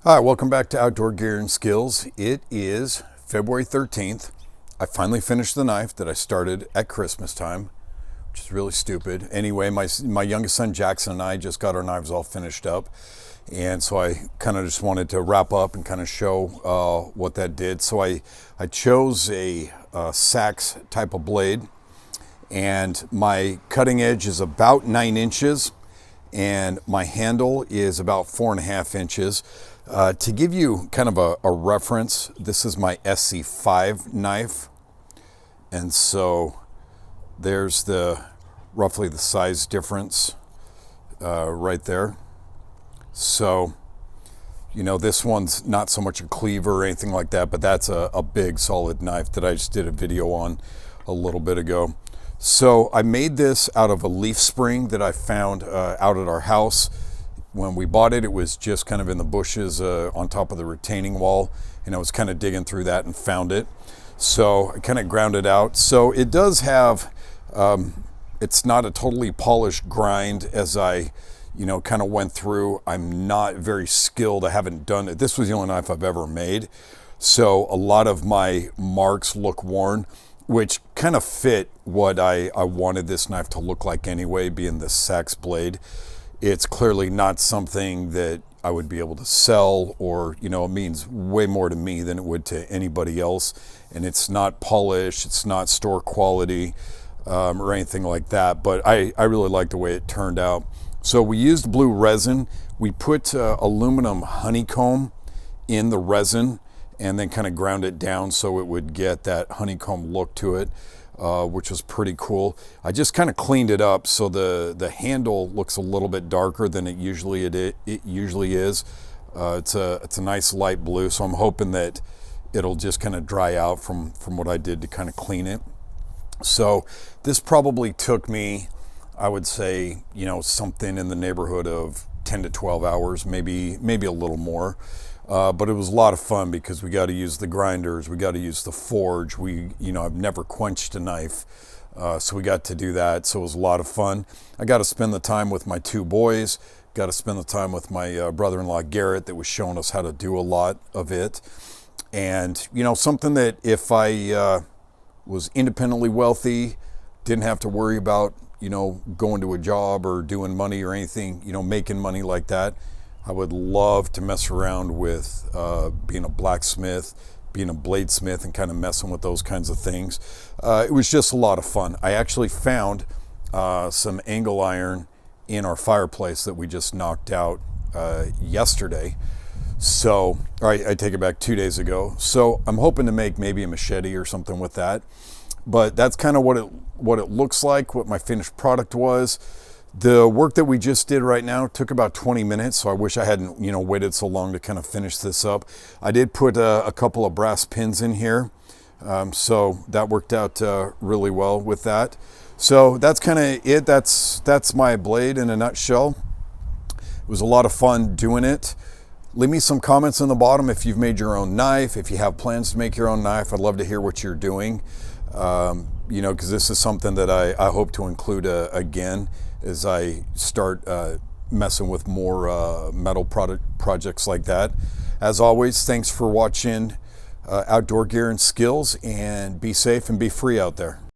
Hi, welcome back to Outdoor Gear and Skills. It is February 13th. I finally finished the knife that I started at Christmas time, which is really stupid. Anyway, my youngest son Jackson and I just got our knives all finished up. And so I kind of just wanted to wrap up and kind of show what that did. So I chose a saex type of blade, and my cutting edge is about 9 inches and my handle is about 4.5 inches. To give you kind of a reference, this is my SC5 knife, and so there's roughly the size difference right there. So, you know, this one's not so much a cleaver or anything like that, but that's a big solid knife that I just did a video on a little bit ago. So I made this out of a leaf spring that I found out at our house. When we bought it, it was just kind of in the bushes on top of the retaining wall, and I was kind of digging through that and found it. So I kind of ground it out. So it does have, it's not a totally polished grind as I, kind of went through. I'm not very skilled. I haven't done it. This was the only knife I've ever made. So a lot of my marks look worn, which kind of fit what I wanted this knife to look like anyway, being the saex blade. It's clearly not something that I would be able to sell, or, it means way more to me than it would to anybody else. And it's not polished, it's not store quality or anything like that, but I really like the way it turned out. So we used blue resin. We put aluminum honeycomb in the resin and then kind of ground it down so it would get that honeycomb look to it, which was pretty cool. I just kind of cleaned it up so the handle looks a little bit darker than it usually is. It's a nice light blue, so I'm hoping that it'll just kind of dry out from what I did to kind of clean it. So this probably took me, I would say, something in the neighborhood of 10 to 12 hours, maybe a little more. But it was a lot of fun because we got to use the grinders, we got to use the forge. I've never quenched a knife, so we got to do that. So it was a lot of fun. I got to spend the time with my 2 boys, got to spend the time with my brother-in-law Garrett that was showing us how to do a lot of it. And, something that if I was independently wealthy, didn't have to worry about, going to a job or doing money or anything, making money like that, I would love to mess around with being a blacksmith, being a bladesmith, and kind of messing with those kinds of things. It was just a lot of fun. I actually found some angle iron in our fireplace that we just knocked out yesterday. So, I take it back, 2 days ago. So I'm hoping to make maybe a machete or something with that. But that's kind of what it looks like, what my finished product was. The work that we just did right now took about 20 minutes, so I wish I hadn't, waited so long to kind of finish this up. I did put a couple of brass pins in here, so that worked out really well with that. So that's kind of it. That's my blade in a nutshell. It was a lot of fun doing it. Leave me some comments in the bottom if you've made your own knife, if you have plans to make your own knife. I'd love to hear what you're doing, because this is something that I hope to include again as I start messing with more metal projects like that. As always, thanks for watching Outdoor Gear and Skills, and be safe and be free out there.